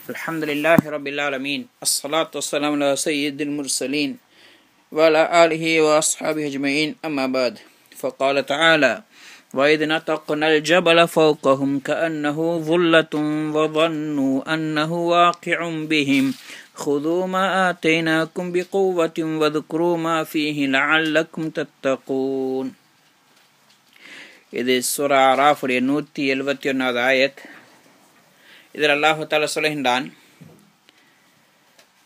Alhamdulillah Rabbil Alamin. As-salatu was-salamu ala sayyidil mursalin wa ala alihi wa ashabihi ajma'in. Amma ba'd. فقال تعالى: وإذ نتقنا الجبل فوقهم كأنه ظلة وظنوا أنه واقع بهم خذوا ما آتيناكم بقوة واذكروا ما فيه لعلكم تتقون. இது சூரா ஆராஃப் 171வது ஆயத். இதில் அல்லாஹு தஆலா சொல்கின்றான்,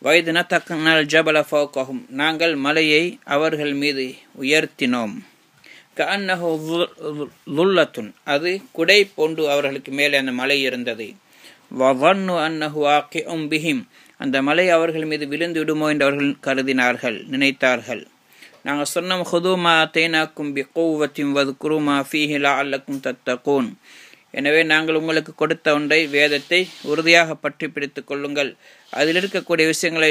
வைத் நதக்னல் ஜபல ஃபௌகஹும், நாங்கள் மலையை அவர்கள் மீது உயர்த்தினோம். கஅன்னஹு ظுல்லத்துன், அது குடை போன்று அவர்களுக்கு மேலே அந்த மலை இருந்தது. வظنوا أنه واقع بهم, அந்த மலை அவர்கள் மீது விழுந்து விடுமோ என்று அவர்கள் கருதினார்கள், நினைத்தார்கள். நாங்கள் சொன்னோம், خذوا ما آتيناكم بقوة واذكروا ما فيه لعلكم تتقون. எனவே நாங்கள் உங்களுக்கு கொடுத்த ஒன்றை, வேதத்தை உறுதியாக பற்றி பிடித்துக் கொள்ளுங்கள், அதில் இருக்கக்கூடிய விஷயங்களை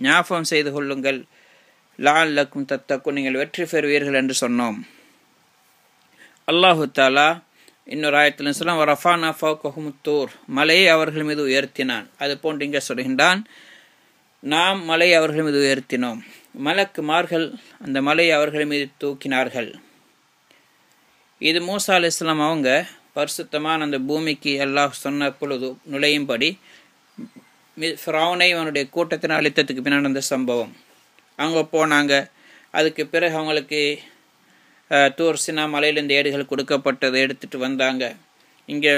ஞாபகம் செய்து கொள்ளுங்கள், லஅல்லக்கும் தத்தக்கும், நீங்கள் வெற்றி பெறுவீர்கள் என்று சொன்னோம். அல்லாஹு தஆலா இன்னொரு ஆயத்தில் சொல்ல, வரஃபானா ஃபௌகஹும் தூர், மலையை அவர்கள் மீது உயர்த்தினான். அது போன்று இங்கே சொல்கின்றான், நாம் மலையை அவர்கள் மீது உயர்த்தினோம். மலக்குமார்கள் அந்த மலையை அவர்கள் மீது தூக்கினார்கள். இது மூசா அலைஹிஸ்ஸலாம் அவங்க பரிசுத்தமான அந்த பூமிக்கு அல்லாஹ் சொன்ன பொழுது நுழையும்படி ஃபிரௌனை அவனுடைய கூட்டத்தினர் அழித்ததுக்கு பின்னால் நடந்த சம்பவம். அவங்க போனாங்க. அதுக்கு பிறகு அவங்களுக்கு தூர் சினா மலையிலிருந்து ஏடுகள் கொடுக்கப்பட்டது, எடுத்துகிட்டு வந்தாங்க. இங்கே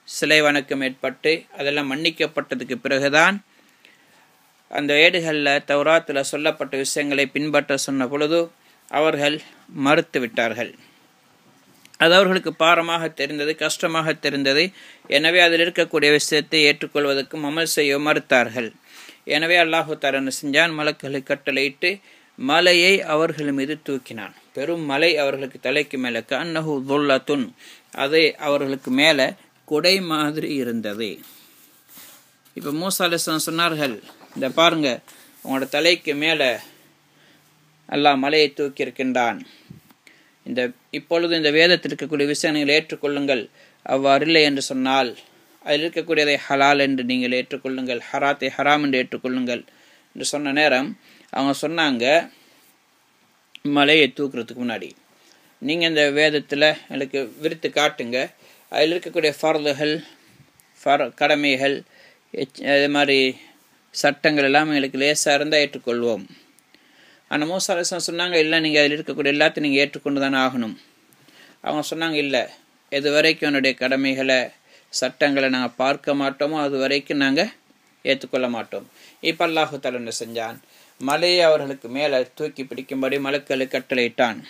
சிலை வணக்கம் ஏற்பட்டு அதெல்லாம் மன்னிக்கப்பட்டதுக்கு பிறகுதான் அந்த ஏடுகளில் தௌராத்தில் சொல்லப்பட்ட விஷயங்களை பின்பற்ற சொன்ன பொழுது அவர்கள் மறுத்து விட்டார்கள். அது அவர்களுக்கு பாரமாக தெரிந்தது, கஷ்டமாக தெரிந்தது. எனவே அதில் இருக்கக்கூடிய விஷயத்தை ஏற்றுக்கொள்வதற்கும் அமல் செய்ய மறுத்தார்கள். எனவே அல்லாஹு தஆலா என்ன செஞ்சான், மலக்குகளை கட்டளையிட்டு மலையை அவர்கள் மீது தூக்கினான். பெரும் மலை அவர்களுக்கு தலைக்கு மேலே, கஅன்னஹு ظுல்லத்துன், அது அவர்களுக்கு மேலே குடை மாதிரி இருந்தது. இப்போ மூசா அலைஹிஸ்ஸலாம் சொன்னார்கள், இந்த பாருங்க, உங்களோட தலைக்கு மேலே அல்லாஹ் மலையை தூக்கி இருக்கின்றான். இப்பொழுது இந்த வேதத்தில் இருக்கக்கூடிய விஷயம் நீங்கள் ஏற்றுக்கொள்ளுங்கள். அவ்வாறு இல்லை என்று சொன்னால் அதில் இருக்கக்கூடியதை ஹலால் என்று நீங்கள் ஏற்றுக்கொள்ளுங்கள், ஹராத்தை ஹராம் என்று ஏற்றுக்கொள்ளுங்கள் என்று சொன்ன நேரம் அவங்க சொன்னாங்க, மலையை தூக்குறதுக்கு முன்னாடி நீங்கள் இந்த வேதத்தில் எனக்கு விரித்து காட்டுங்க, அதில் இருக்கக்கூடிய ஃபர்துகள், கடமைகள், இது மாதிரி சட்டங்கள் எல்லாம் எங்களுக்கு லேசாக இருந்தால் ஏற்றுக்கொள்வோம். ஆனால் மூசா அலைஹிஸ்ஸலாம் சொன்னாங்க, இல்லை, நீங்கள் அதில் இருக்கக்கூடிய எல்லாத்தையும் நீங்கள் ஏற்றுக்கொண்டு தானே ஆகணும். அவங்க சொன்னாங்க, இல்லை, எது வரைக்கும் என்னுடைய கடமைகளை சட்டங்களை நாங்கள் பார்க்க மாட்டோமோ அது வரைக்கும் நாங்கள் ஏற்றுக்கொள்ள மாட்டோம். இப்போ அல்லாஹு தஆலா என்ன செஞ்சான், மலையை அவர்களுக்கு மேலே தூக்கி பிடிக்கும்படி மலக்குகளை கட்டளையிட்டான்,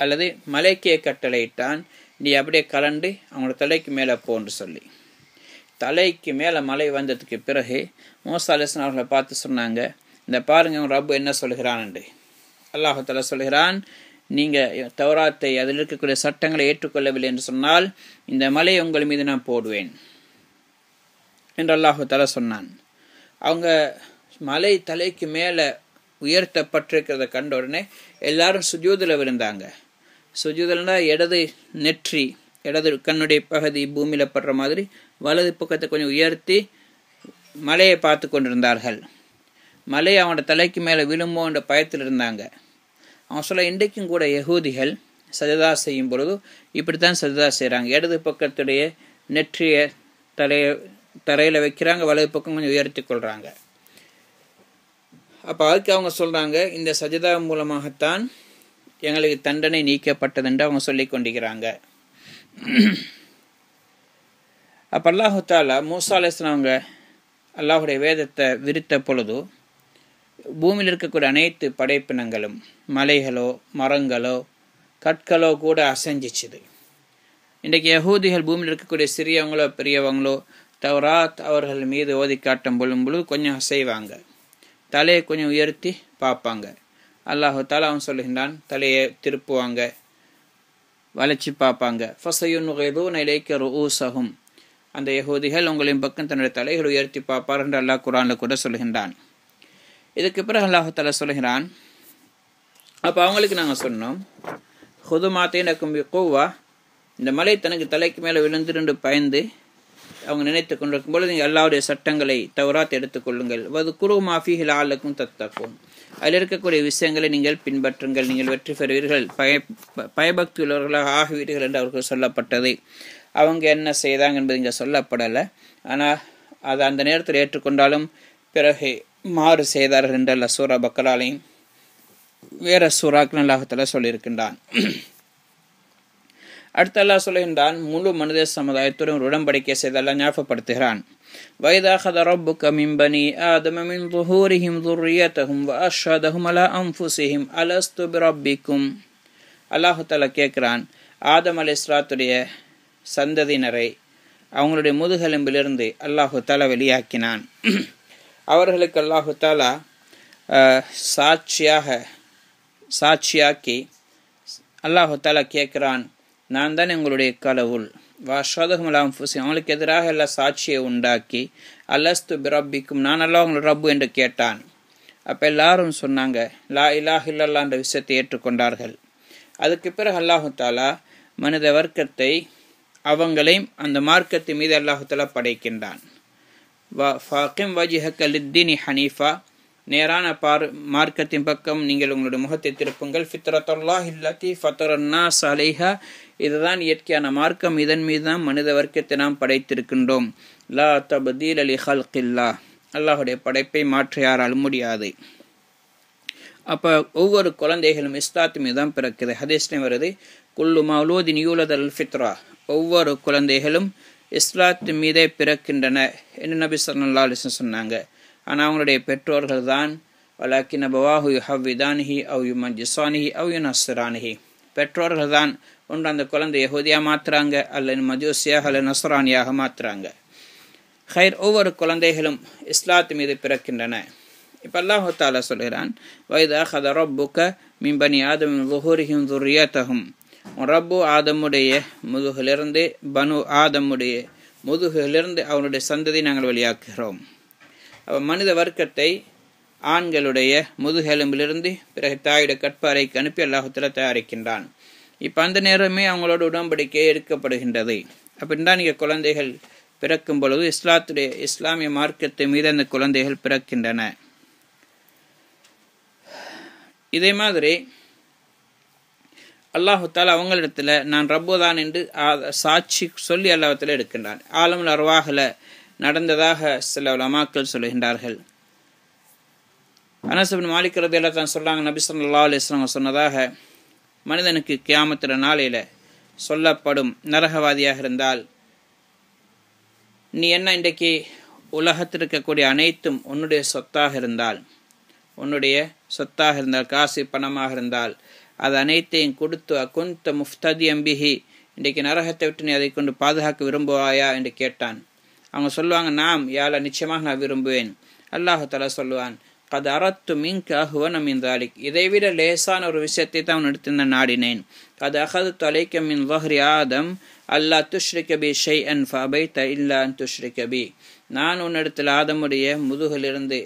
அல்லது மலைக்கே கட்டளையிட்டான், நீ அப்படியே கலண்டு அவங்களோட தலைக்கு மேலே போன்று சொல்லி. தலைக்கு மேலே மலை வந்ததுக்கு பிறகு மூசா அலைஹிஸ்ஸலாம் அவர்களை பார்த்து சொன்னாங்க, இந்த பாருங்க உங்கள் ரப்பு என்ன சொல்கிறான் என்று. அல்லாஹு தஆலா சொல்கிறான், நீங்கள் தௌராத்தை அதில் இருக்கக்கூடிய சட்டங்களை ஏற்றுக்கொள்ளவில்லை என்று சொன்னால் இந்த மலையை உங்கள் மீது நான் போடுவேன் என்று அல்லாஹு தஆலா சொன்னான். அவங்க மலை தலைக்கு மேலே உயர்த்தப்பட்டிருக்கிறத கண்ட உடனே எல்லாரும் சுஜூதில் விழுந்தாங்க. சுஜூதில்னா இடது நெற்றி, இடது கண்ணுடைய பகுதி பூமியில் படுற மாதிரி வலது பக்கத்தை கொஞ்சம் உயர்த்தி மலையை பார்த்து கொண்டிருந்தார்கள். மலை அவனோட தலைக்கு மேலே விழுமோ என்ற பயத்தில் இருந்தாங்க. அவன் சொல்ல, இன்றைக்கும் கூட யகூதிகள் சஜதா செய்யும் பொழுது இப்படித்தான் சஜதா செய்கிறாங்க. இடது பக்கத்துடைய நெற்றியை தரையில் வைக்கிறாங்க, வலது பக்கம் கொஞ்சம் உயர்த்தி கொள்கிறாங்க. அப்போ அதுக்கு அவங்க சொல்கிறாங்க, இந்த சஜதா மூலமாகத்தான் எங்களுக்கு தண்டனை நீக்கப்பட்டது என்று அவங்க சொல்லி கொண்டிருக்கிறாங்க. அப்போ அல்லாஹு தஆலா மூசா அலைஹிஸ்ஸலாம் அவங்க அல்லாஹுடைய வேதத்தை விரித்த பொழுது பூமியில் இருக்கக்கூடிய அனைத்து படைப்பினங்களும், மலைகளோ மரங்களோ கற்களோ கூட அசைஞ்சிச்சுது. இன்றைக்கு யகூதிகள் பூமியில் இருக்கக்கூடிய சிறியவங்களோ பெரியவங்களோ தௌராத் அவர்கள் மீது ஓதி காட்டும் பொழுது கொஞ்சம் அசைவாங்க, தலையை கொஞ்சம் உயர்த்தி பார்ப்பாங்க. அல்லாஹு தஆலா அவன் சொல்லுகின்றான், தலையை திருப்புவாங்க, வளைச்சி பார்ப்பாங்க. ஃபஸயுன்கிதூன இலைக்க ரூஸஹும், அந்த யகூதிகள் உங்களின் பக்கம் தன்னுடைய தலைகளை உயர்த்தி பார்ப்பார் என்று அல்லாஹ் குர்ஆனில் கூட சொல்கின்றான். இதுக்கு பிறகு அல்லாஹு தஆலா சொல்கிறான், அப்போ அவங்களுக்கு நாங்கள் சொன்னோம், ஹுது மா ஆத்தைனாக்கும் பிகுவ்வா, இந்த மலை தனக்கு தலைக்கு மேலே விழுந்துருந்து பயந்து அவங்க நினைத்து கொண்டிருக்கும் பொழுது நீங்கள் அல்லாஹ்வுடைய சட்டங்களை தௌராத் எடுத்துக்கொள்ளுங்கள். வது குரு மாஃபிஹி லஅல்லக்கும் தத்தகூன், அதில் இருக்கக்கூடிய விஷயங்களை நீங்கள் பின்பற்றுங்கள், நீங்கள் வெற்றி பெறுவீர்கள், பயபக்தி உள்ளவர்களாக ஆகுவீர்கள் என்று அவர்கள் சொல்லப்பட்டது. அவங்க என்ன செய்தாங்க என்பது இங்கே சொல்லப்படலை. ஆனால் அதை அந்த நேரத்தில் ஏற்றுக்கொண்டாலும் பிறகு மாறு செய்தார்கள் என்று அல்லாஹ் சூரா பக்கராலையும் வேற சூறாக்கள் அல்லாஹ் தஆலா சொல்லியிருக்கின்றான். அடுத்து அல்லாஹ் சொல்லுகின்றான், முழு மனித சமுதாயத்துடன் ஒரு உடன்படிக்கை செய்து அல்லாஹ் ஞாபகப்படுத்துகிறான். وَإِذَا أَخَذَ رَبُّكَ مِنْ بَنِي آدَمَ مِنْ ظُهُورِهِمْ ذُرِّيَّتَهُمْ وَأَشْهَدَهُمْ عَلَى أَنْفُسِهِمْ أَلَسْتُ بِرَبِّكُمْ. அல்லாஹ் தஆலா கேட்கிறான், ஆதம் அலைஹிஸ்ஸலாத்துடைய சந்ததியினரை அவங்களுடைய முதுகெலும்பிலிருந்து அல்லாஹ் தஆலா வெளியாக்கினான். அவர்களுக்கு அல்லாஹ் தஆலா சாட்சியாக்கி அல்லாஹ் தஆலா கேட்கிறான், நான் தான் எங்களுடைய கடவுள். வஅஷ்ஹதுஹும் அலா அன்ஃபுஸிஹிம், அவங்களுக்கு எதிராக எல்லாம் சாட்சியை உண்டாக்கி அலஸ்து பிரப்பிக்கும், நான் அல்லாஹ் உங்களோட ரப்பு என்று கேட்டான். அப்போ எல்லாரும் சொன்னாங்க லா இலாஹ இல்லல்லாஹ் என்ற விஷயத்தை ஏற்றுக்கொண்டார்கள். அதுக்கு பிறகு அல்லாஹ் தஆலா மனித வர்க்கத்தை அவங்களையும் அந்த மார்க்கத்தின் மீது அல்லாஹ் தஆலா படைக்கின்றான். ஃபஅகிம் வஜ்ஹக லித்தீனி ஹனீஃபா, நேரான மார்க்கத்தின் பக்கம் நீங்கள் உங்களுடைய முகத்தை திருப்புங்கள். ஃபித்ரத்துல்லாஹி அல்லதி ஃபதரன்னாஸ் அலைஹா, இதுதான் இயற்கையான மார்க்கம், இதன் மீது தான் மனித வர்க்கத்தை நாம் படைத்திருக்கின்றோம். லா தப்தீல லி ஹல்கில்லாஹ், அல்லாஹுடைய படைப்பை மாற்ற யாராலும் முடியாது. அப்போ ஒவ்வொரு குழந்தைகளும் இஸ்லாத்து மீது தான் பிறக்குது. ஹதீஸ்லையும் வருது, குல்லு மௌலூதின் யூலத் அல் ஃபித்ரா, ஒவ்வொரு குழந்தைகளும் இஸ்லாத்து மீதே பிறக்கின்றன என்று நபி ஸல்லல்லாஹு அலைஹி வஸல்லம் சொன்னாங்க. ஆனால் அவங்களுடைய பெற்றோர்கள் தான் வலாக்கின் அபவாஹு யுஹவ்விதானிஹி அவ் யுமஜ்ஜிசானிஹி அவ் யுனஸ்ஸிரானிஹி, பெற்றோர்கள் தான் ஒன்று அந்த குழந்தை யஹூதியாக மாற்றுறாங்க, அல்லது மஜூசியாக அல்லது நஸ்ரானியாக மாற்றுறாங்க. ஹைர், ஒவ்வொரு குழந்தைகளும் இஸ்லாத்து மீது பிறக்கின்றன. இப்போ அல்லாஹ் தஆலா சொல்கிறான், வஇதா அஹத ரப்புக மின் பனி ஆதம் மின் ظுஹூரிஹிம் ذُرِّيَّتَهُم, ரப்பு ஆதமுடைய முதுகிலிருந்து பனு ஆதமுடைய முதுகிலிருந்து அவனுடைய சந்ததி நாங்கள் வெளியாக்குகிறோம். மனித வர்க்கத்தை ஆண்களுடைய முதுகெலும்பிலிருந்து பிறகு தாயுடைய கற்பறைக்கு அனுப்பி அல்லாஹ் தஆலா தயாரிக்கின்றான். இப்போ அந்த நேரமே அவங்களோட உடன்படிக்கை எடுக்கப்படுகின்றது. அப்படின்னா நீங்கள் குழந்தைகள் பிறக்கும் பொழுது இஸ்லாமிய மார்க்கத்தை மீது அந்த குழந்தைகள் பிறக்கின்றன. இதே மாதிரி அல்லாஹு தஆலா அவங்களிடத்தில் நான் ரப்புதான் என்று சாட்சி சொல்லி அல்லாஹ்விடத்தில் எடுக்கின்றான். ஆலமுல் அர்வாஹில் நடந்ததாக சில உலமாக்கள் சொல்லுகின்றார்கள். அனஸ் இப்னு மாலிக் ரலியல்லாஹு அன்ஹு சொல்றாங்க, நபி ஸல்லல்லாஹு அலைஹி வஸல்லம் சொன்னதாக, மனிதனுக்கு கியாமத்துடைய நாளையில் சொல்லப்படும், நரகவாதியாக இருந்தால் நீ என்ன இன்றைக்கு உலகத்தில் இருக்கக்கூடிய அனைத்தும் உன்னுடைய சொத்தாக இருந்தால் காசு பணமாக இருந்தால் அது அனைத்தையும் கொடுத்து அகுந்த முஃப்ததியம் பிஹி, இன்றைக்கு நரகத்தை விட்டு நீ அதை கொண்டு பாதுகாக்க விரும்புவாயா என்று கேட்டான். அவங்க சொல்லுவாங்க, நாம் யாழ நிச்சயமாக நான் விரும்புவேன். அல்லாஹ் தஆலா சொல்லுவான், கத் அரத்து மின்க அஹ்வன மின் தாலிக், இதைவிட லேசான ஒரு விஷயத்தை தான் எடுத்து நாடினேன். கத் அஹதுத்து அலைக்க மின் ظஹரி ஆதம் அல்லா துஷ்ரிக பி ஷைஅன் ஃபஅபைத இல்லா அன் துஷ்ரிக பி, நான் உன்னிடத்தில் ஆதமுடைய முதுகிலிருந்து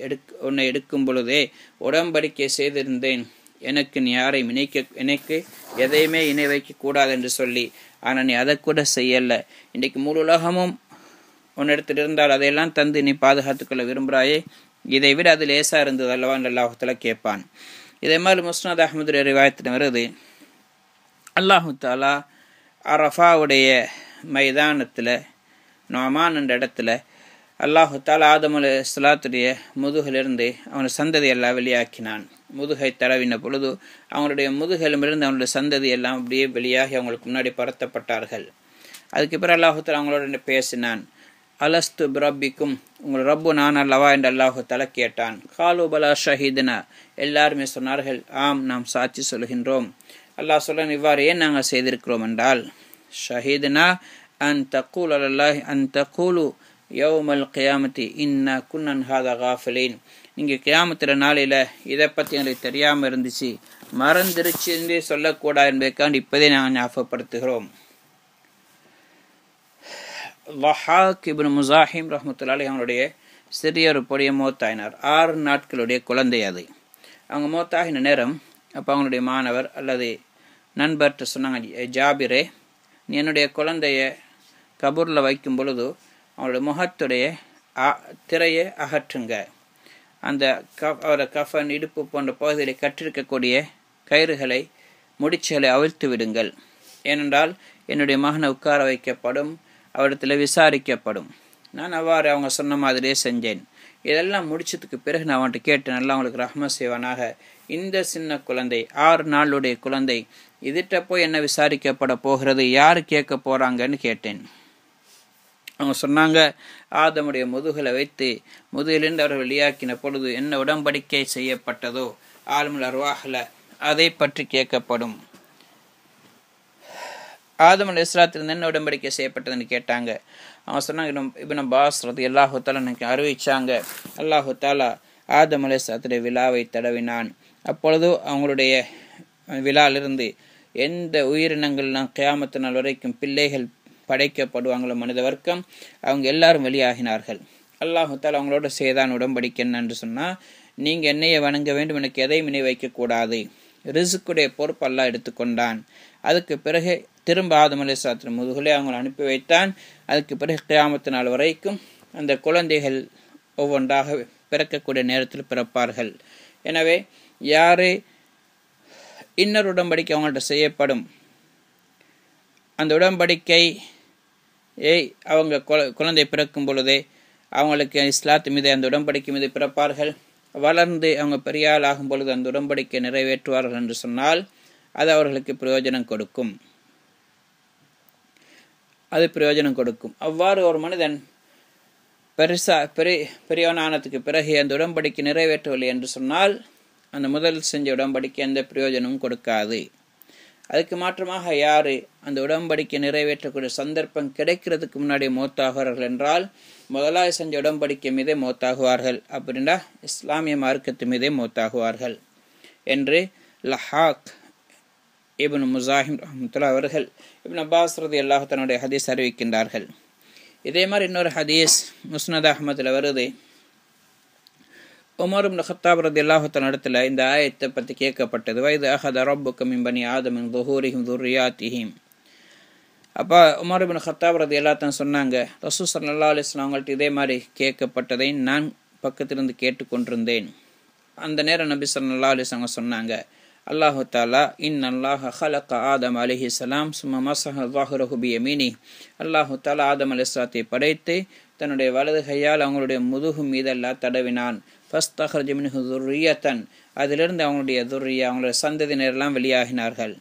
உன்னை எடுக்கும் பொழுதே உடன்படிக்கை செய்திருந்தேன், எனக்கு நீ யாரையும் எனக்கு எதையுமே இணை வைக்க கூடாது என்று சொல்லி. ஆனால் நீ அதை கூட செய்யலை. இன்றைக்கு முழு உலகமும் உன்னிடத்தில் இருந்தால் அதையெல்லாம் தந்து நீ பாதுகாத்துக்கொள்ள விரும்புகிறாயே, இதை விட அது லேசாக இருந்தது அல்லவா என்று அல்லாஹ் தஆலா கேட்பான். இதே மாதிரி முஸ்னத் அஹ்மது ரிவாயத்தில் வருது, அல்லாஹ் தஆலா அரஃபாவுடைய மைதானத்தில் நொமான் என்ற இடத்துல அல்லாஹ் தஆலா ஆதம் அலைஹிஸ்ஸலாத்துடைய முதுகிலிருந்து அவனுடைய சந்ததி எல்லாம் வெளியாக்கினான். முதுகை தடவின பொழுது அவங்களுடைய முதுகெலும்பிலிருந்து அவனுடைய சந்ததி எல்லாம் அப்படியே வெளியாகி அவங்களுக்கு முன்னாடி பரத்தப்பட்டார்கள். அதுக்கு பிறகு அல்லாஹ் தஆலா அவங்களோட பேசினான், அலஸ்து பிரப்பிக்கும், உங்கள் ரப்பு நான் அல்லவா என்று அல்லாஹ் தஆலா கேட்டான். காலு பலா ஷஹீதுனா, எல்லாருமே சொன்னார்கள், ஆம் நாம் சாட்சி சொல்கின்றோம். அல்லாஹ் சொல்ல, இவ்வாறு ஏன் நாங்கள் செய்திருக்கிறோம் என்றால், ஷஹீதுனா அன் தக்கூல் அலல்லாஹ் அன் தக்கூலு யௌமல் கியாமத்தி இன்னா குன்னன் ஹாதா காஃபிலீன், நீங்கள் கியாமத்திர நாளையில் இதை பற்றி எனக்கு தெரியாமல் இருந்துச்சு, மறந்துருச்சு என்று சொல்லக்கூடாது என்பதற்காண்டி இப்போதே நாங்கள் ஞாபகப்படுத்துகிறோம். லஹாக் இப்னு முஸாஹிம் ரஹ்மத்துல்லாஹி அலைஹி அவனுடைய சிறிய ஒரு பொடிய மௌத்தாயினார். 6 நாட்களுடைய குழந்தை அது. அவங்க மௌத்தாகின நேரம் அப்போ அவங்களுடைய மாணவர் அல்லது நண்பர்கிட்ட சொன்னாங்க, ஜாபிரே, நீ என்னுடைய குழந்தைய கபூரில் வைக்கும் பொழுது அவங்களுடைய முகத்துடைய திரையை அகற்றுங்க. அந்த அவரை கஃபன், இடுப்பு போன்ற பகுதிகளை கற்றிருக்கக்கூடிய கயிறுகளை, முடிச்சுகளை அவிழ்த்து விடுங்கள். ஏனென்றால் என்னுடைய மகனை உட்கார வைக்கப்படும், அவரிடத்தில் விசாரிக்கப்படும். நான் அவ்வாறு அவங்க சொன்ன மாதிரியே செஞ்சேன். இதெல்லாம் முடிச்சதுக்கு பிறகு நான் அவன்கிட்ட கேட்டேன், நல்லா அவங்களுக்கு ரஹ்மத் செய்வானாக, இந்த சின்ன குழந்தை 6 நாளுடைய குழந்தை இதுகிட்ட போய் என்ன விசாரிக்கப்பட போகிறது, யார் கேட்க போகிறாங்கன்னு கேட்டேன். அவங்க சொன்னாங்க, ஆதமுடைய முதுகலை வைத்து முதுகிலிருந்து அவர் வெளியாக்கின பொழுது என்ன உடன்படிக்கை செய்யப்பட்டதோ ஆலமுல் அர்வாஹ்ல அதை பற்றி கேட்கப்படும். ஆதம் அலைஹிஸ்ஸலாத்திலிருந்து என்ன உடன்படிக்கை செய்யப்பட்டதுன்னு கேட்டாங்க. அவங்க சொன்னாங்க, இப்னு அப்பாஸ் ரலியல்லாஹு தஆலா எனக்கு அறிவிச்சாங்க, அல்லாஹு தஆலா ஆதம் அலைஹிஸ்ஸலாத்துடைய விலாவை தடவினான். அப்பொழுது அவங்களுடைய விழாலிருந்து எந்த உயிரினங்கள்லாம் கியாமத்து நாள் வரைக்கும் பிள்ளைகள் படைக்கப்படுவாங்களோ மனித வர்க்கம், அவங்க எல்லாரும் வெளியாகினார்கள். அல்லாஹு தஆலா அவங்களோட செய்தான் உடன்படிக்கை என்னன்னு சொன்னால், நீங்கள் என்னையை வணங்க வேண்டும், எனக்கு எதையும் இணை வைக்கக்கூடாது. ரிஸ்க்குடைய பொறுப்பு அல்லாஹ் எடுத்துக்கொண்டான். அதுக்கு பிறகு திரும்ப ஆதம் அலைஹிஸ்ஸலாத்தின் முதுகுலே அவங்களை அனுப்பி வைத்தான். அதுக்கு பிறகு கியாமத்து நாள் வரைக்கும் அந்த குழந்தைகள் ஒவ்வொன்றாக பிறக்கக்கூடிய நேரத்தில் பிறப்பார்கள். எனவே யாரு இன்னொரு உடன்படிக்கை அவங்கள்ட்ட செய்யப்படும், அந்த உடன்படிக்கை அவங்க குழந்தை பிறக்கும் பொழுதே அவங்களுக்கு இஸ்லாத்து மீது அந்த உடன்படிக்கை மீது பிறப்பார்கள். வளர்ந்து அவங்க பெரிய ஆள் ஆகும் பொழுது அந்த உடன்படிக்கை நிறைவேற்றுவார்கள் என்று சொன்னால் அது அவர்களுக்கு பிரயோஜனம் கொடுக்கும். அவ்வாறு ஒரு மனிதன் பெரியவனானதுக்கு பிறகு அந்த உடன்படிக்கை நிறைவேற்றவில்லை என்று சொன்னால் அந்த முதல் செஞ்ச உடன்படிக்கை எந்த பிரயோஜனமும் கொடுக்காது. அதுக்கு மாற்றமாக யாரு அந்த உடன்படிக்கை நிறைவேற்றக்கூடிய சந்தர்ப்பம் கிடைக்கிறதுக்கு முன்னாடி மௌத்தாகுவார்கள் என்றால் முதலாவது செஞ்ச உடன்படிக்கை மீதே மௌத்தாகுவார்கள். அப்படின்னா இஸ்லாமிய மார்க்கத்து மீதே மௌத்தாகுவார்கள் என்று லஹாக் இப்னு முஸாஹிம் ரஹ்மத்துல்லாஹி அவர்கள் இப்னு அப்பாஸ் ரலியல்லாஹு தன்னுடைய ஹதீஸ் அறிவிக்கின்றார்கள். இதே மாதிரி இன்னொரு ஹதீஸ் முஸ்னத் அஹ்மதுல வருது. உமர் இப்னு கத்தாப் ரலியல்லாஹு தஆலா இடத்துல இந்த ஆயத்தை பற்றி கேட்கப்பட்டது. வைது அஹத ரப்புக மின் பனி ஆதம் மின் ظுஹூரிஹிம் ذُرِّيَّاتِهِم. அப்போ உமர் இப்னு கத்தாப் ரலியல்லாஹு தஆலா சொன்னாங்க, ரசூல் ஸல்லல்லாஹு அலைஹி வஸல்லம் அவங்கள்ட்ட இதே மாதிரி கேட்கப்பட்டதை நான் பக்கத்திலிருந்து கேட்டுக்கொண்டிருந்தேன். அந்த நேரம் நபி ஸல்லல்லாஹு அலைஹி வஸல்லம் சொன்னாங்க, அல்லாஹு தஆலா இன்னல்லாஹ ஹலக ஆதம் அலைஹிஸ்ஸலாம் சும்ம மஸஹ ظஹரஹு பியமீனி. அல்லாஹு தஆலா ஆதம் அலைஹிஸ்ஸலாத்தை படைத்து தன்னுடைய வலது கையால் அவங்களுடைய முதுகு மீதெல்லாம் தடவினான். ஃபஸ்தஹ்ரஜ மின்ஹு ذُرِّيَّةً. அதிலிருந்து அவங்களுடைய துர்ரியா, அவங்களுடைய சந்ததியினரெல்லாம் வெளியாகினார்கள்.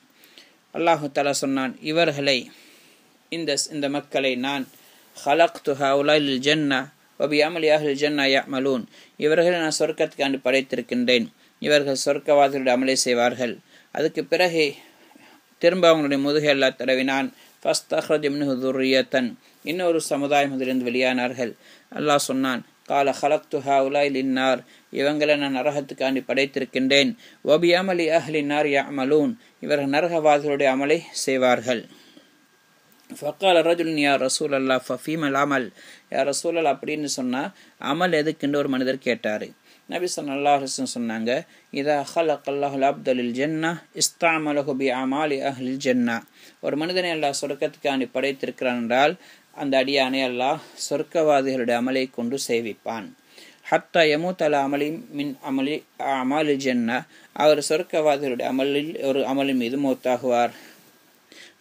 அல்லாஹு தஆலா சொன்னான், இவர்களை இந்த மக்களை நான் ஹலக்து ஹவுலா லில் ஜன்னா வ பிஅமலி அஹ்லில் ஜன்னா யஅமலூன். இவர்களை நான் சொர்க்கத்துக்காண்டி படைத்திருக்கின்றேன், இவர்கள் சொர்க்கவாதிகளுடைய அமலை செய்வார்கள். அதுக்கு பிறகு திரும்ப அவங்களுடைய முதுகை எல்லாம் தடவினான். ஃபஸ்தஹ்ரஜ மின்ஹு ذُرِّيَّةً. இன்னொரு சமுதாயம் அதிலிருந்து வெளியானார்கள். அல்லாஹ் சொன்னான், கால ஹலக்து ஹவுலா லின்னார். இவங்களை நான் நரகத்துக்காண்டி படைத்திருக்கின்றேன். வ பிஅமலி அஹ்லின் நார் யஅமலூன். இவர்கள் நரகவாதிகளுடைய அமலை செய்வார்கள். ஃபக்கால ரஜுலுன் யா ரசூல் அல்லா ஃபீமல் அமல். யா ரசூல் அல்லா அப்படின்னு சொன்னால் அமல் எதுக்குன்னு ஒரு மனிதர் கேட்டார். நபி ஸல்லல்லாஹு அலைஹி வஸல்லம் சொன்னாங்க, இதா ஹலகல்லாஹுல் அப்த லில் ஜன்னா இஸ்தஅமலஹு பிஅமாலி அஹ்லில் ஜன்னா. ஒரு மனிதனை அல்லாஹ் சொர்க்கத்துக்காண்டி படைத்திருக்கிறான் என்றால் அந்த அடியானை அல்லாஹ் சொர்க்கவாதிகளுடைய அமலை கொண்டு சேவிப்பான். ஹத்தா யமூத் அலா அமலி மின் அமலி அமாலி ஜன்னா. அவர் சொர்க்கவாதிகளுடைய அமலில் ஒரு அமலின் மீது மௌத்தாகுவார்.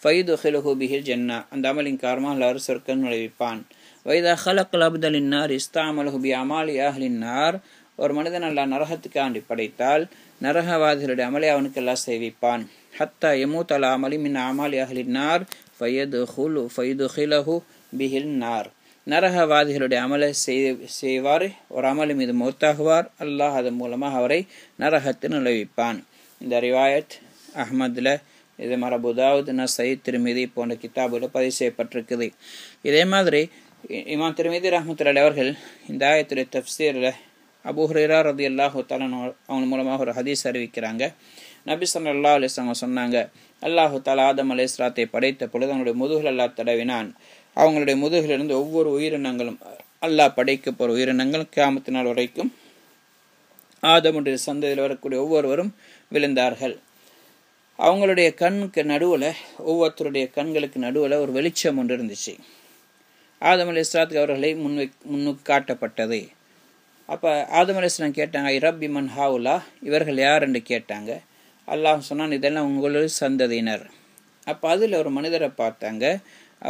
ஃபயுதுஹிலுஹு பிஹில் ஜன்னா. அந்த அமலின் காரணமாக அவர் சொர்க்கம் நுழைவிப்பான். வைதா ஹலக்கல் அப்தலின் நார் இஸ்தஅமலஹு பிஅமாலி அஹ்லின் நார். ஒரு மனிதன் அல்லாஹ் நரகத்துக்காண்டி படைத்தால் நரகவாதிகளுடைய அமலை அவனுக்கு எல்லாம் செய்விப்பான். ஹத்தா யமூத் அலா அமலி மின் அமாலி அஹ்லின் நார் ஃபயுதுஹிலுஹு பிஹில் நார். நரகவாதிகளுடைய அமலை செய்வார், ஒரு அமலி மீது மௌத்தாகுவார். அல்லாஹ் அதன் மூலமாக அவரை நரகத்தில் நுழைவிப்பான். இந்த ரிவாயத் அஹ்மதுல, இது அபூ தாவூத், நஸாஇ, திர்மிதி போன்ற கிதாபுல பதிவு செய்யப்பட்டிருக்குது. இதே மாதிரி இமாம் திர்மிதி ரஹ்மத்துல்லாஹி அவர்கள் இந்த ஆயத்துடைய தஃப்சீரில் அபூ ஹுரைரா ரலியல்லாஹு தஆலா அவங்க மூலமாக ஒரு ஹதீஸ் அறிவிக்கிறாங்க. நபி ஸல்லல்லாஹு அலைஹி வஸல்லம் சொன்னாங்க, அல்லாஹு தஆலா ஆதம் அலைஹிஸ்ஸலாத்தை படைத்த பொழுது அவங்களுடைய முதுகில் அல்லாஹ் தடவினான். அவங்களுடைய முதுகிலிருந்து ஒவ்வொரு உயிரினங்களும் அல்லாஹ் படைக்க போகிற உயிரினங்கள் கியாமத்து நாள் வரைக்கும் ஆதமுடைய சந்ததியில் வரக்கூடிய ஒவ்வொருவரும் விழுந்தார்கள். அவங்களுடைய கண்ணுக்கு நடுவில், ஒவ்வொருத்தருடைய கண்களுக்கு நடுவில் ஒரு வெளிச்சம் ஒன்று இருந்துச்சு. ஆதம் அலைஹிஸ்ஸலாத்துக்கு அவர்களை முன்னுக்கு காட்டப்பட்டது. அப்போ ஆதம் அலைஹிஸ்ஸலாம் கேட்டாங்க, ரப்பி மன் ஹாவுலா, இவர்கள் யார் என்று கேட்டாங்க. அல்லாஹ் சொன்னான், இதெல்லாம் உங்களுடைய சந்ததியினர். அப்போ அதில் ஒரு மனிதரை பார்த்தாங்க.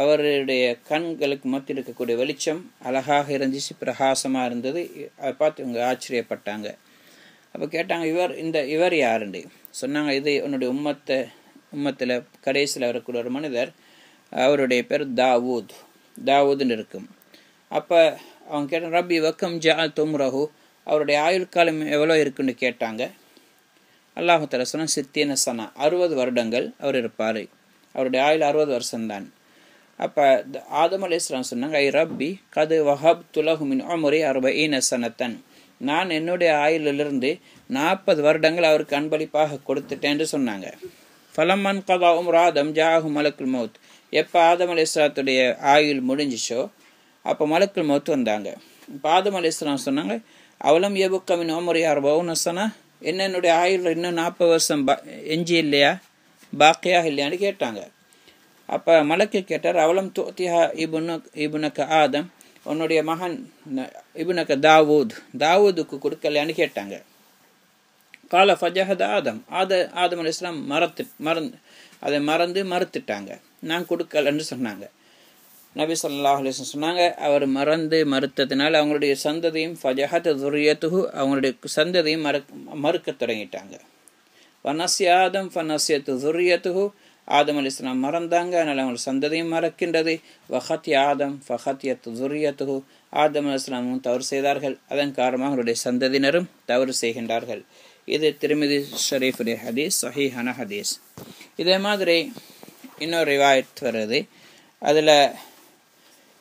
அவருடைய கண்களுக்கு மத்தியில் இருக்கக்கூடிய வெளிச்சம் அழகாக இருந்துச்சு, பிரகாசமாக இருந்தது. அதை பார்த்து இவங்க ஆச்சரியப்பட்டாங்க. அப்போ கேட்டாங்க, இவர் யாருண்டு சொன்னாங்க. இது உன்னுடைய உம்மத்தில் கடைசியில் வரக்கூடிய ஒரு மனிதர், அவருடைய பேர் தாவூதுன்னு இருக்கும். அப்போ அவங்க கேட்டாங்க, ரப்பி வக்கம் ஜால் தும்ரஹு, அவருடைய ஆயுள் காலம் எவ்வளோ இருக்குன்னு கேட்டாங்க. அல்லாஹு தஆலா சொன்னான், சித்தீன சனா, 60 வருடங்கள் அவர் இருப்பார். அவருடைய ஆயுள் 60 வருஷம்தான். அப்போ ஆதம் அலைஹிஸ்ஸலாம் சொன்னாங்க, ஐ ரப்பி கது வஹப் துலஹு மின் உம்ரி 40 சனத்தன், நான் என்னுடைய ஆயுளிலிருந்து 40 வருடங்கள் அவருக்கு அன்பளிப்பாக கொடுத்துட்டேன்னு சொன்னாங்க. ஃபலம்மன் கதா உம்ர ஆதம் ஜாஹு மலக்குல் மௌத், எப்போ ஆதம் அலைஹிஸ்ஸலாத்துடைய ஆயுள் முடிஞ்சிச்சோ அப்போ மலக்குல் மௌத் வந்தாங்க. இப்போ ஆதம் அலைஹிஸ்ஸலாம் சொன்னாங்க, அவலம் எபுக்க மின் உம்ரி 40 சனா, என்னுடைய ஆயுள் இன்னும் 40 வருஷம் எஞ்சி இல்லையா, பாக்கியாக இல்லையான்னு கேட்டாங்க. அப்போ மலக்கு கேட்டார், அவலம் தோத்தியா இபுனக்க ஆதம், உன்னுடைய மகன் இபுனக்க தாவூதுக்கு கொடுக்கலையான்னு கேட்டாங்க. கால ஃபஜஹத ஆதம் அலைஹிஸ்ஸலாம் அதை மறுத்துட்டாங்க, நான் கொடுக்கலன்னு சொன்னாங்க. நபி ஸல்லல்லாஹு அலைஹி வஸல்லம் சொன்னாங்க, அவர் மறுத்ததினால் அவங்களுடைய சந்ததியும் ஃபஜஹத துர்ரியத்துஹு, அவங்களுடைய சந்ததியும் மறுக்க தொடங்கிட்டாங்க. வனஸ்ய ஆதம் ஃபனஸ்யத்து துர்ரியத்துஹு, ஆதம் அலைஹிஸ்ஸலாம் மறந்தாங்க, அதனால் அவங்க சந்ததியும் மறக்கின்றது. வஹத்ய ஆதம் ஃபஹத்யத்து துர்ரியத்துஹு, ஆதம் அலைஹிஸ்ஸலாமும் தவறு செய்தார்கள், அதன் காரணமாக அவருடைய சந்ததியினரும் தவறு செய்கின்றார்கள். இது திர்மிதி ஷரீஃபுடைய ஹதீஸ், சஹீஹான ஹதீஸ். இதே மாதிரி இன்னொரு ரிவாயத் வருது. அதில்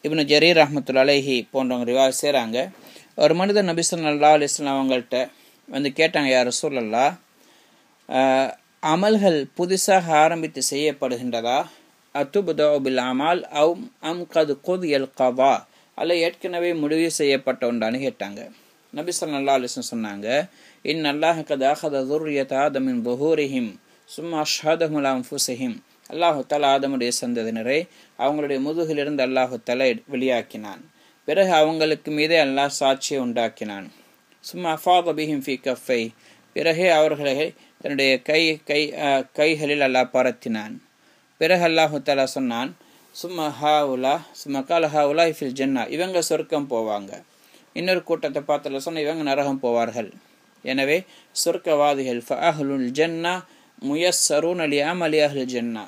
இப்னு ஜரீர் ரஹ்மத்துல்லாஹி அலைஹி போன்றவங்க ரிவாயத் செய்கிறாங்க. ஒரு மனிதர் நபி ஸல்லல்லாஹு அலைஹி வஸல்லம் அவங்கள்ட்ட வந்து கேட்டாங்க, யா ரசூலல்லாஹ், அமல்கள் புதுசாக ஆரம்பித்து செய்யப்படுகின்றதா, அத்துபுதோ பில் அமால் அம் கது குதியல் கவா, அல்ல ஏற்கனவே முடிவு செய்யப்பட்ட ஒன்றான்னு கேட்டாங்க. நபி ஸல்லல்லாஹு அலைஹி வஸல்லம் சொன்னாங்க, இன் அல்லாஹ் கத் அஹத ذُرِّيَّةَ ஆதம் மின் ظُهُورِهِمْ ثُمَّ أَشْهَدَهُمْ عَلَى أَنفُسِهِمْ, அல்லாஹு தஆலா ஆதமுடைய சந்ததியினரை அவங்களுடைய முதுகிலிருந்து அல்லாஹு தஆலா வெளியாக்கினான். பிறகு அவங்களுக்கு மீதே அல்லாஹ் சாட்சியை உண்டாக்கினான். சும்மா அஃபாத பிஹிம் ஃபீ கஃபை, பிறகு அவர்களை தன்னுடைய கைகளில் அல்லாஹ் பரத்தினான். பிறகு அல்லாஹு தஆலா சொன்னான், சும்மா கால ஹாவுலா ஃபில் ஜன்னா, இவங்க சொர்க்கம் போவாங்க. இன்னொரு கூட்டத்தை பார்த்து சொன்ன, இவங்க நரகம் போவார்கள். எனவே சொர்க்கவாதிகள் ஃபஅஹ்லுல் ஜன்னா முயஸ்ஸரூன லிஅமலி அஹ்லில் ஜன்னா,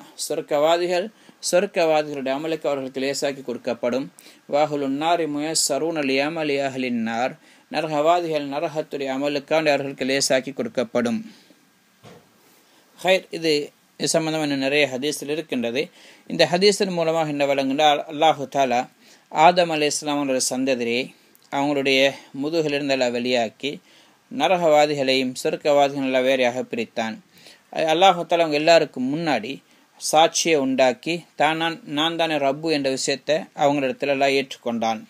சொர்க்கவாதிகளுடைய அமலுக்கு அவர்களுக்கு லேசாக்கி கொடுக்கப்படும். வாஹுலுன் நாரி முயஸ்ஸரூன லிஅமலி அஹ்லின் நார், நரகவாதிகள் நரகத்துடைய அமலுக்கான அவர்களுக்கு லேசாக்கி கொடுக்கப்படும். ஹைர், இது சம்பந்தமான நிறைய ஹதீஸில் இருக்கின்றது. இந்த ஹதீஸின் மூலமாக என்ன வழங்குகின்றால், அல்லாஹு தஆலா ஆதம் அலைஹிஸ்ஸலாம் அவங்களுடைய சந்ததியை அவங்களுடைய முதுகிலிருந்து எல்லாம் வெளியாக்கி நரகவாதிகளையும் சொர்க்கவாதிகள் எல்லாம் வேறையாக பிரித்தான். அல்லாஹு தஆலா அவங்க எல்லாருக்கும் முன்னாடி சாட்சியை உண்டாக்கி நான் தானே ரப்பு என்ற விஷயத்தை அவங்களிடத்துல எல்லாம் ஏற்றுக்கொண்டான்,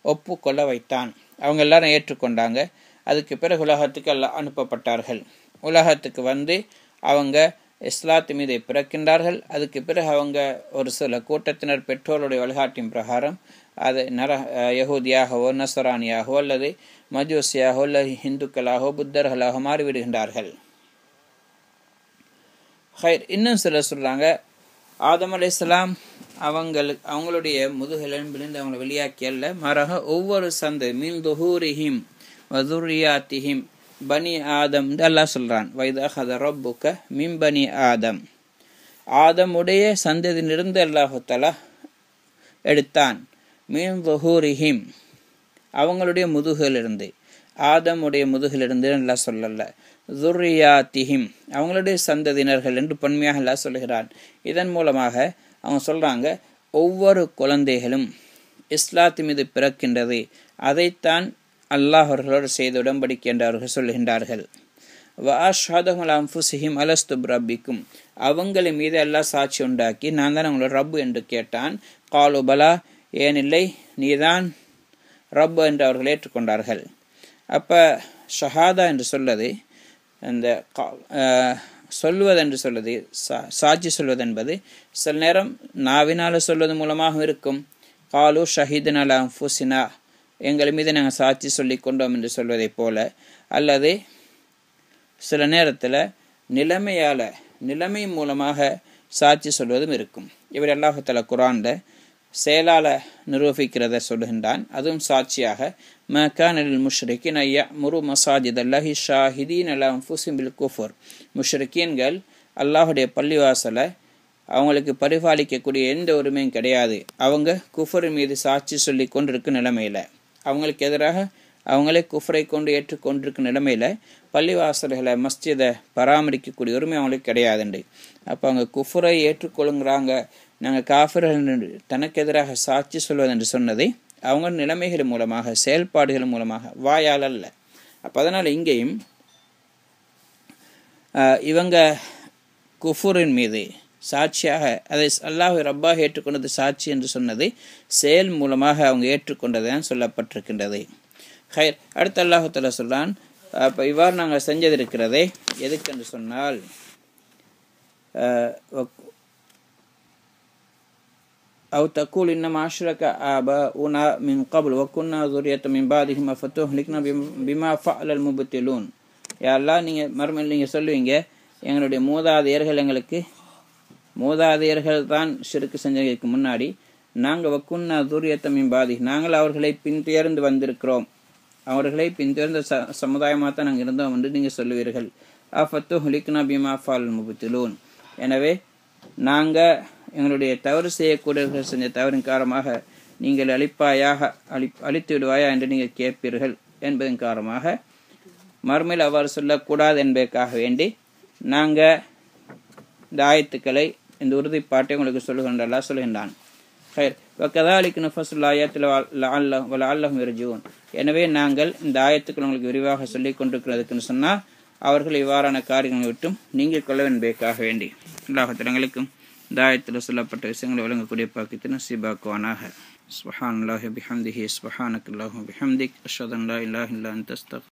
ஒப்புக்கொள்ள வைத்தான். அவங்க எல்லாரும் ஏற்றுக்கொண்டாங்க. அதுக்கு பிறகு உலகத்துக்கு எல்லாம் அனுப்பப்பட்டார்கள். உலகத்துக்கு வந்து அவங்க இஸ்லாத்து மீதை பிறக்கின்றார்கள். அதுக்கு பிறகு அவங்க ஒரு சில கூட்டத்தினர் பெற்றோருடைய வழிகாட்டின் பிரகாரம் அது யஹூதியாகவோ நஸ்ரானியாகவோ அல்லது மஜூசியாகவோ அல்லது இந்துக்களாகவோ புத்தர்களாக மாறிவிடுகின்றார்கள். ஹைர், இன்னும் சிலர் சொல்கிறாங்க, ஆதம் அலைஹிஸ்ஸலாம் அவங்களுடைய முதுகெலும்பிலிருந்து அவங்களை வெளியாக்கியல்ல, மாறாக ஒவ்வொரு சந்தை மின் துஹூரிஹிம் வதுர்ரியாத்திஹிம் பனி ஆதம் அல்லாஹ் சொல்கிறான், வைத அஹத ரப்புக மின் பனி ஆதம், ஆதமுடைய சந்ததியிலிருந்து அல்லாஹு தஆலா எடுத்தான். மின் துஹூரிஹிம், அவங்களுடைய முதுகிலிருந்து, ஆதமுடைய முதுகிலிருந்து அல்லாஹ் சொல்லல. துர்ரியாத்திஹிம், அவங்களுடைய சந்ததியினர்கள் என்று பன்மையாக அல்லாஹ் சொல்கிறான். இதன் மூலமாக அவங்க சொல்கிறாங்க, ஒவ்வொரு குழந்தைகளும் இஸ்லாத்து மீது பிறக்கின்றது, அதைத்தான் அல்லாஹ் அவர்களோடு செய்த உடன்படிக்கை என்று அவர்கள் சொல்கின்றார்கள். வஅஷ்ஹதுஹும் அலா அன்ஃபுஸிஹிம் அலஸ்து பிரப்பிக்கும், அவங்களை மீது அல்லாஹ் சாட்சி உண்டாக்கி நான் தான் அவங்களோட ரப்பு என்று கேட்டான். காலு பலா, ஏனில்லை நீதான் ரப்பு என்று அவர்கள் ஏற்றுக்கொண்டார்கள். அப்போ ஷஹாதா என்று சொல்வது, அந்த சொல்வதென்று சொல்வது, சாட்சி சொல்வது என்பது சில நேரம் நாவினால் சொல்வது மூலமாக இருக்கும், காலு ஷஹீதன் அலா அன்ஃபுஸினா, எங்கள் மீது நாங்கள் சாட்சி சொல்லி கொண்டோம் என்று சொல்வதைப் போல, அல்லது சில நேரத்தில் நிலைமை மூலமாக சாட்சி சொல்வதும் இருக்கும். இவர் அல்லாஹ் தஆலா குர்ஆனில் செயலால் நிரூபிக்கிறத சொல்லுகின்றான். அதுவும் சாட்சியாக மா கான லில் முஷ்ரிகீன யஅமுரு மசாஜிதல்லாஹி ஷாஹிதீன அலா அன்ஃபுஸிஹிம் பில் குஃப்ர். முஷ்ரிகீன்கள் அல்லாஹுடைய பள்ளிவாசலை அவங்களுக்கு பரிபாலிக்கக்கூடிய எந்த உரிமையும் கிடையாது. அவங்க குஃபரின் மீது சாட்சி சொல்லி கொண்டிருக்கும் நிலைமையில், அவங்களுக்கு எதிராக அவங்களே குஃபரை கொண்டு ஏற்றுக்கொண்டிருக்கும் நிலைமையில் பள்ளிவாசல்களை மஸ்ஜிதை பராமரிக்கக்கூடிய உரிமை அவங்களுக்கு கிடையாதுண்டு. அப்போ அவங்க குஃபரை ஏற்றுக்கொள்ளுங்கிறாங்க, நாங்கள் காஃபிர்கள் தனக்கு எதிராக சாட்சி சொல்வது என்று சொன்னதை அவங்க நிலைமைகள் மூலமாக, செயல்பாடுகள் மூலமாக, வாயால் அல்ல. அப்போ அதனால் இங்கேயும் இவங்க குஃபரின் மீது சாட்சியாக, அதை அல்லாஹ் ரப்பாக ஏற்றுக்கொண்டது சாட்சி என்று சொன்னது செயல் மூலமாக அவங்க ஏற்றுக்கொண்டது தான் சொல்லப்பட்டிருக்கின்றது. ஹைர், அடுத்து அல்லாஹ் தஆலா சொல்றான், அப்போ இவ்வாறு நாங்கள் செஞ்சது இருக்கிறதே எதுக்கு என்று சொன்னால், அவு தக்கூல் இன்னமா அஷ்ரக ஆபாஉனா மின் கப்ல் வகுன்னா ذُرِّيَّةً மின் பாதிஹிம் ஃபதுஹ்லிக்னா பிமா ஃபஅலல் முப்திலூன். யா அல்லாஹ், நீங்கள் மறுமையில் நீங்கள் சொல்லுவீங்க, எங்களுடைய மூதாதையர்கள் தான் ஷிர்க் செஞ்சதுக்கு முன்னாடி நாங்கள் வக்குன்னா ذُرِّيَّةً மின் பாதிஹ், நாங்கள் அவர்களை பின்தொடர்ந்து வந்திருக்கிறோம், அவர்களை பின்தொடர்ந்த சமுதாயமாக தான் நாங்கள் இருந்தோம் என்று நீங்கள் சொல்லுவீர்கள். ஃபதுஹ்லிக்னா பிமா ஃபஅலல் முப்திலூன். எனவே நாங்கள் எங்களுடைய தவறு செய்யக்கூடியவர்கள் செஞ்ச தவறின் காரணமாக நீங்கள் அழித்து விடுவாயா என்று நீங்கள் கேட்பீர்கள் என்பதன் காரணமாக மறுமையில் அவ்வாறு சொல்லக்கூடாது என்பதற்காக வேண்டி நாங்கள் இந்த ஆயத்துக்களை, இந்த உறுதிப்பாட்டை உங்களுக்கு சொல்லுகின்றான். எனவே நாங்கள் இந்த ஆயத்துக்கள் உங்களுக்கு விரிவாக சொல்லிக் கொண்டிருக்கிறதுக்குன்னு சொன்னால் அவர்கள் இவ்வாறான காரியங்களை விட்டும் நீங்கள் கொள்ள என்பதற்காக வேண்டி அல்லாஹ் எங்களுக்கும் இந்த ஆயத்தில் சொல்லப்பட்ட விஷயங்களை வழங்கக்கூடிய பாக்கியத்தை நசீபாக்குவானாக. சுப்ஹானல்லாஹி பிஹம்திஹி சுப்ஹானக்கல்லாஹு பிஹம்திக் அஷ்ஹது அன் லா இலாஹா இல்லா அன்த அஸ்தக்ஃபிருக்க